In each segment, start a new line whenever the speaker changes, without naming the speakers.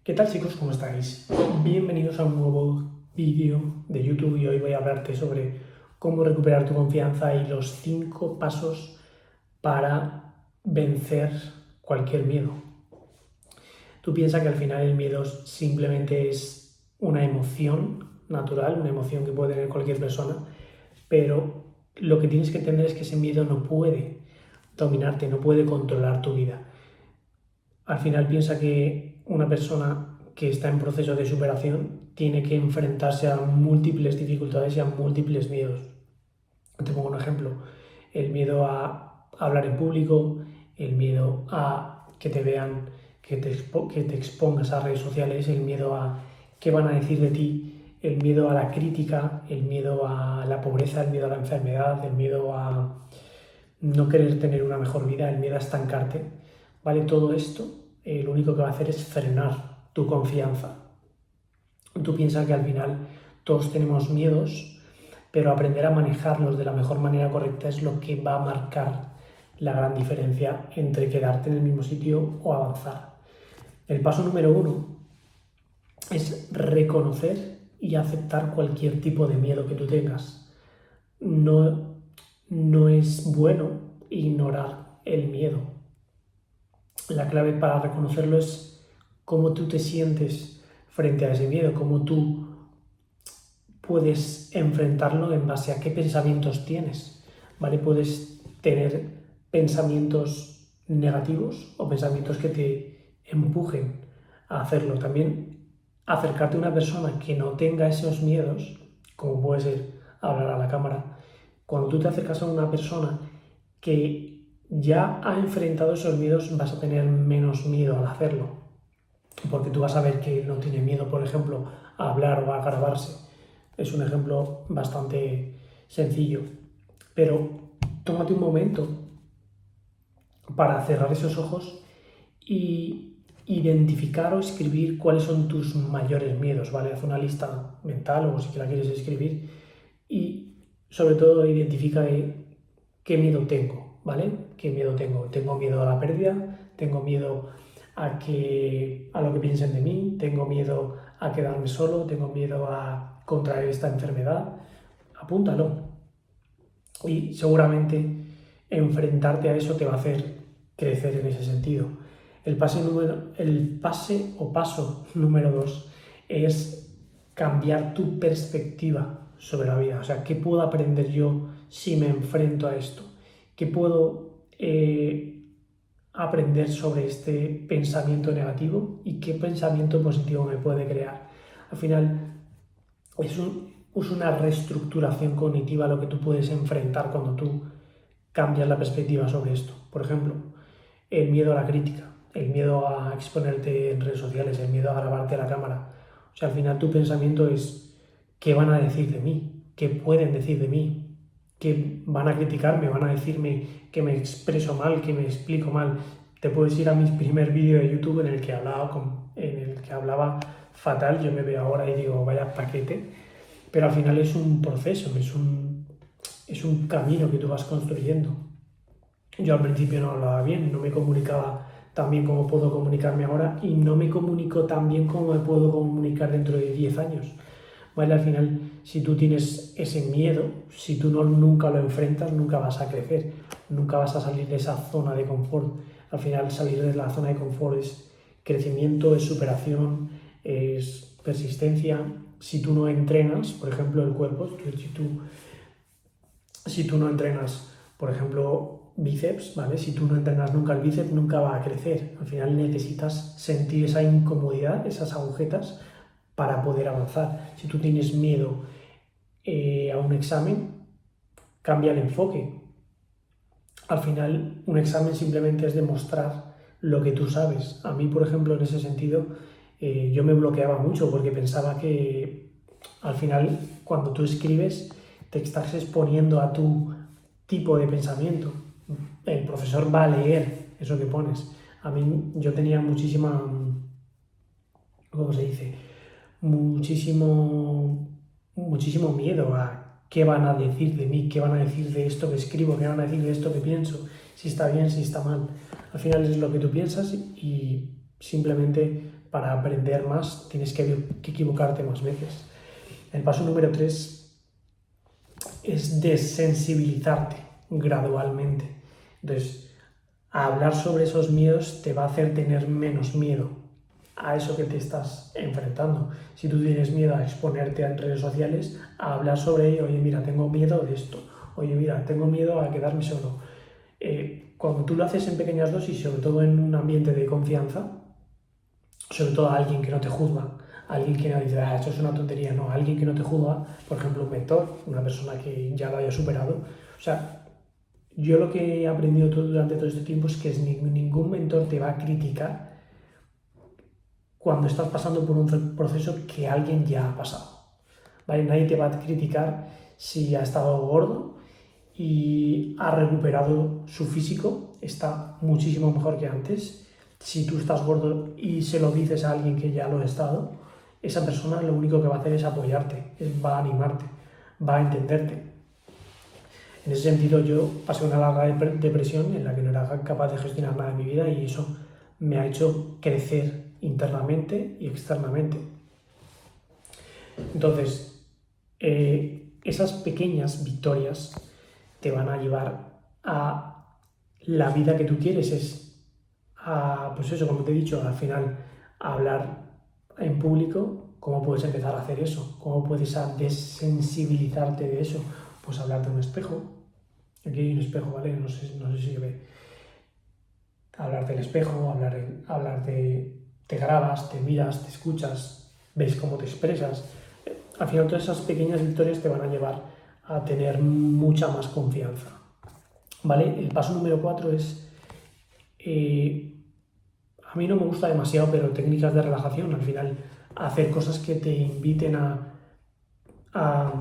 ¿Qué tal chicos? ¿Cómo estáis? Bienvenidos a un nuevo vídeo de YouTube y hoy voy a hablarte sobre cómo recuperar tu confianza y los 5 pasos para vencer cualquier miedo. Tú piensas que al final el miedo simplemente es una emoción natural, una emoción que puede tener cualquier persona, pero lo que tienes que entender es que ese miedo no puede dominarte, no puede controlar tu vida. Al final piensa que una persona que está en proceso de superación tiene que enfrentarse a múltiples dificultades y a múltiples miedos. Te pongo un ejemplo, el miedo a hablar en público, el miedo a que te vean, que te expongas a redes sociales, el miedo a qué van a decir de ti, el miedo a la crítica, el miedo a la pobreza, el miedo a la enfermedad, el miedo a no querer tener una mejor vida, el miedo a estancarte, ¿vale? Todo esto lo único que va a hacer es frenar tu confianza. Tú piensas que al final todos tenemos miedos, pero aprender a manejarlos de la mejor manera correcta es lo que va a marcar la gran diferencia entre quedarte en el mismo sitio o avanzar. El paso número 1 es reconocer y aceptar cualquier tipo de miedo que tú tengas. No es bueno ignorar el miedo. La clave para reconocerlo es cómo tú te sientes frente a ese miedo, cómo tú puedes enfrentarlo en base a qué pensamientos tienes, ¿vale? Puedes tener pensamientos negativos o pensamientos que te empujen a hacerlo. También acercarte a una persona que no tenga esos miedos, como puede ser hablar a la cámara. Cuando tú te acercas a una persona que ya ha enfrentado esos miedos, vas a tener menos miedo al hacerlo, porque tú vas a ver que no tiene miedo, por ejemplo, a hablar o a grabarse. Es un ejemplo bastante sencillo, pero tómate un momento para cerrar esos ojos y identificar o escribir cuáles son tus mayores miedos, ¿vale? Haz una lista mental o si la quieres escribir y sobre todo identifica qué miedo tengo, ¿vale? ¿Qué miedo tengo? Tengo miedo a la pérdida, tengo miedo a lo que piensen de mí, tengo miedo a quedarme solo, tengo miedo a contraer esta enfermedad. Apúntalo y seguramente enfrentarte a eso te va a hacer crecer en ese sentido. El paso número 2 es cambiar tu perspectiva sobre la vida. O sea, ¿qué puedo aprender yo si me enfrento a esto? ¿Qué puedo aprender sobre este pensamiento negativo y qué pensamiento positivo me puede crear? Al final, es una reestructuración cognitiva lo que tú puedes enfrentar cuando tú cambias la perspectiva sobre esto. Por ejemplo, el miedo a la crítica, el miedo a exponerte en redes sociales, el miedo a grabarte a la cámara. O sea, al final tu pensamiento es ¿qué van a decir de mí? ¿Qué pueden decir de mí? ¿Qué van a criticarme? ¿Van a decirme que me expreso mal, que me explico mal? Te puedes ir a mi primer vídeo de YouTube en el que hablaba fatal. Yo me veo ahora y digo, vaya paquete. Pero al final es un proceso, es un camino que tú vas construyendo. Yo al principio no hablaba bien, no me comunicaba tan bien como puedo comunicarme ahora y no me comunico tan bien como me puedo comunicar dentro de 10 años. ¿Vale? Al final, si tú tienes ese miedo, si tú nunca lo enfrentas, nunca vas a crecer, nunca vas a salir de esa zona de confort. Al final, salir de la zona de confort es crecimiento, es superación, es persistencia. Si tú no entrenas, por ejemplo, el cuerpo, si tú no entrenas, por ejemplo, bíceps, ¿vale? Si tú no entrenas nunca el bíceps, nunca va a crecer. Al final necesitas sentir esa incomodidad, esas agujetas, para poder avanzar. Si tú tienes miedo a un examen, cambia el enfoque. Al final, un examen simplemente es demostrar lo que tú sabes. A mí, por ejemplo, en ese sentido, yo me bloqueaba mucho porque pensaba que al final, cuando tú escribes, te estás exponiendo a tu tipo de pensamiento. El profesor va a leer eso que pones. A mí yo tenía ¿cómo se dice? Muchísimo miedo a qué van a decir de mí, qué van a decir de esto que escribo, qué van a decir de esto que pienso, si está bien, si está mal. Al final es lo que tú piensas y Simplemente para aprender más tienes que equivocarte más veces. El paso número 3 es desensibilizarte gradualmente. Entonces, hablar sobre esos miedos te va a hacer tener menos miedo a eso que te estás enfrentando. Si tú tienes miedo a exponerte en redes sociales, a hablar sobre ello, oye, mira, tengo miedo de esto, oye, mira, tengo miedo a quedarme solo. Cuando tú lo haces en pequeñas dosis, sobre todo en un ambiente de confianza, sobre todo a alguien que no te juzga, a alguien que no dice, esto es una tontería, no, a alguien que no te juzga, por ejemplo, un mentor, una persona que ya lo haya superado. O sea, yo lo que he aprendido durante todo este tiempo es que ningún mentor te va a criticar cuando estás pasando por un proceso que alguien ya ha pasado. ¿Vale? Nadie te va a criticar si ha estado gordo y ha recuperado su físico, está muchísimo mejor que antes. Si tú estás gordo y se lo dices a alguien que ya lo ha estado, esa persona lo único que va a hacer es apoyarte, va a animarte, va a entenderte. En ese sentido, yo pasé una larga depresión en la que no era capaz de gestionar nada en mi vida y eso me ha hecho crecer internamente y externamente. Entonces, esas pequeñas victorias te van a llevar a la vida que tú quieres, pues eso, como te he dicho, al final, a hablar en público. ¿Cómo puedes empezar a hacer eso? ¿Cómo puedes desensibilizarte de eso? Pues hablar de un espejo. Aquí hay un espejo, ¿vale? No sé si se ve. Hablar del espejo, te grabas, te miras, te escuchas, ves cómo te expresas. Al final todas esas pequeñas victorias te van a llevar a tener mucha más confianza. ¿Vale? El paso número 4 es, a mí no me gusta demasiado, pero técnicas de relajación. Al final, hacer cosas que te inviten a, a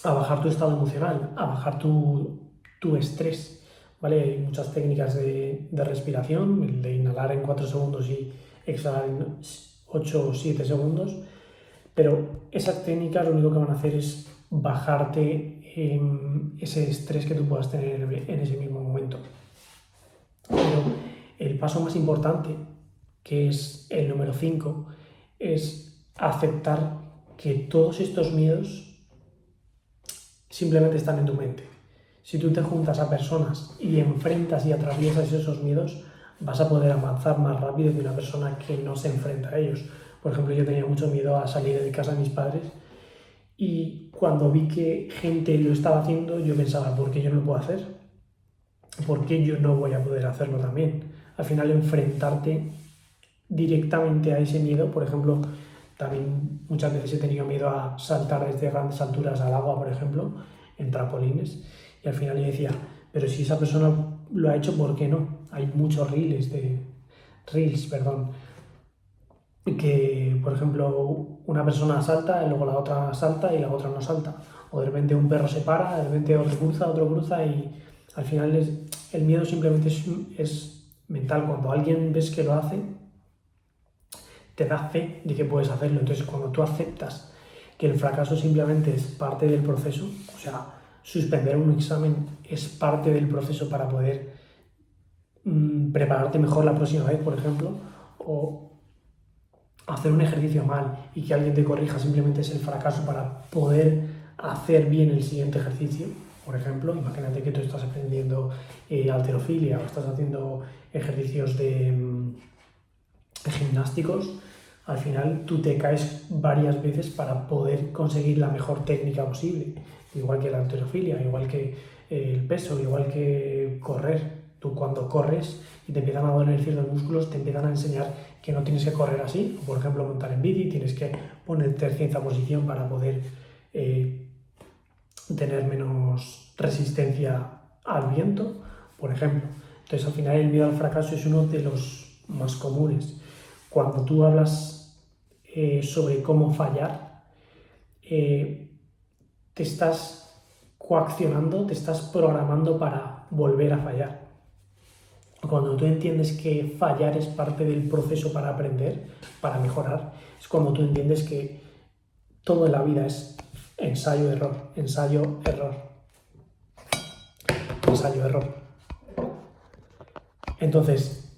bajar tu estado emocional, a bajar tu estrés. ¿Vale? Hay muchas técnicas de respiración, el de inhalar en 4 segundos y exhalar en 8 o 7 segundos, pero esas técnicas lo único que van a hacer es bajarte ese estrés que tú puedas tener en ese mismo momento. Pero el paso más importante, que es el número 5, es aceptar que todos estos miedos simplemente están en tu mente. Si tú te juntas a personas y enfrentas y atraviesas esos miedos, vas a poder avanzar más rápido que una persona que no se enfrenta a ellos. Por ejemplo, yo tenía mucho miedo a salir de casa de mis padres y cuando vi que gente lo estaba haciendo, yo pensaba, ¿por qué yo no lo puedo hacer? ¿Por qué yo no voy a poder hacerlo también? Al final, enfrentarte directamente a ese miedo, por ejemplo, también muchas veces he tenido miedo a saltar desde grandes alturas al agua, por ejemplo, en trampolines, y al final yo decía, pero si esa persona lo ha hecho, ¿por qué no? Hay muchos reels, que, por ejemplo, una persona salta y luego la otra salta y la otra no salta. O de repente un perro se para, de repente otro cruza y al final el miedo simplemente es mental. Cuando alguien ves que lo hace, te da fe de que puedes hacerlo. Entonces, cuando tú aceptas que el fracaso simplemente es parte del proceso, o sea, suspender un examen es parte del proceso para poder prepararte mejor la próxima vez, por ejemplo, o hacer un ejercicio mal y que alguien te corrija simplemente es el fracaso para poder hacer bien el siguiente ejercicio. Por ejemplo, imagínate que tú estás aprendiendo halterofilia o estás haciendo ejercicios de gimnásticos. Al final tú te caes varias veces para poder conseguir la mejor técnica posible, igual que la halterofilia, igual que el peso, igual que correr. Tú cuando corres y te empiezan a doler ciertos músculos, te empiezan a enseñar que no tienes que correr así. Por ejemplo, montar en bici, tienes que ponerte en cierta posición para poder tener menos resistencia al viento, por ejemplo. Entonces, al final, el miedo al fracaso es uno de los más comunes. Cuando tú hablas sobre cómo fallar, te estás coaccionando, te estás programando para volver a fallar. Cuando tú entiendes que fallar es parte del proceso para aprender, para mejorar, es cuando tú entiendes que todo en la vida es ensayo-error, ensayo-error, ensayo-error. Entonces,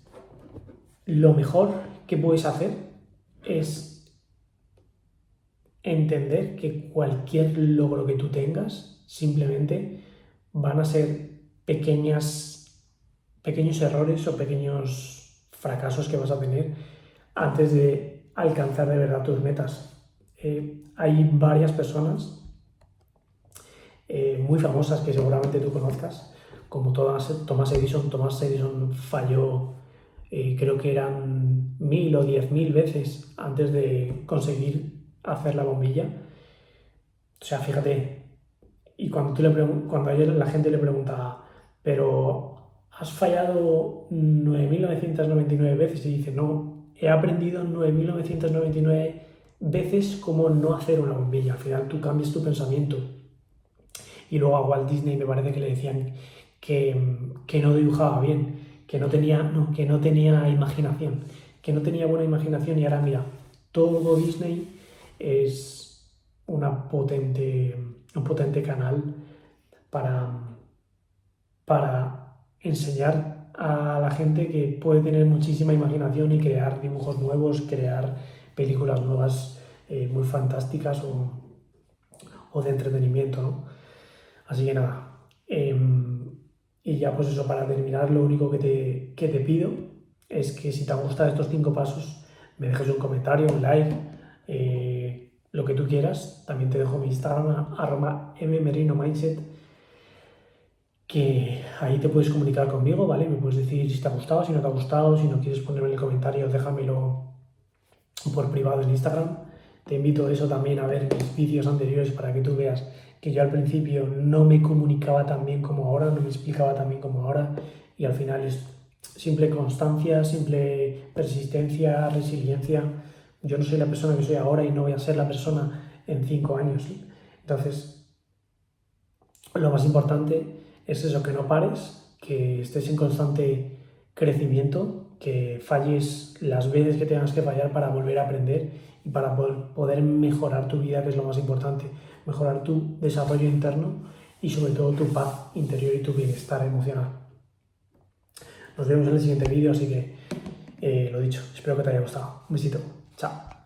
lo mejor que puedes hacer es entender que cualquier logro que tú tengas simplemente van a ser pequeños errores o pequeños fracasos que vas a tener antes de alcanzar de verdad tus metas. Hay varias personas muy famosas que seguramente tú conozcas, como Thomas Edison. Thomas Edison falló, creo que eran 1000 o 10.000 veces antes de conseguir hacer la bombilla. O sea, fíjate, y cuando la gente le pregunta, pero ¿has fallado 9.999 veces? Y dice, no, he aprendido 9.999 veces cómo no hacer una bombilla. Al final tú cambias tu pensamiento. Y luego a Walt Disney me parece que le decían que no dibujaba bien, que no tenía imaginación, que no tenía buena imaginación, y ahora mira, todo Disney es un potente canal para enseñar a la gente que puede tener muchísima imaginación y crear dibujos nuevos, crear películas nuevas muy fantásticas o de entretenimiento, ¿no? Así que nada, y ya pues eso, para terminar, lo único que te pido es que si te han gustado estos 5 pasos, me dejes un comentario, un like, lo que tú quieras. También te dejo mi Instagram, @mmerinomindset, que ahí te puedes comunicar conmigo, ¿vale? Me puedes decir si te ha gustado, si no te ha gustado, si no quieres ponerme en el comentario, déjamelo por privado en Instagram. Te invito a eso también, a ver mis vídeos anteriores para que tú veas que yo al principio no me comunicaba tan bien como ahora, no me explicaba tan bien como ahora, y al final es simple constancia, simple persistencia, resiliencia. Yo no soy la persona que soy ahora y no voy a ser la persona en 5 años. Entonces, lo más importante es eso, que no pares, que estés en constante crecimiento, que falles las veces que tengas que fallar para volver a aprender y para poder mejorar tu vida, que es lo más importante, mejorar tu desarrollo interno y sobre todo tu paz interior y tu bienestar emocional. Nos vemos en el siguiente vídeo, así que lo dicho, espero que te haya gustado. Un besito, chao.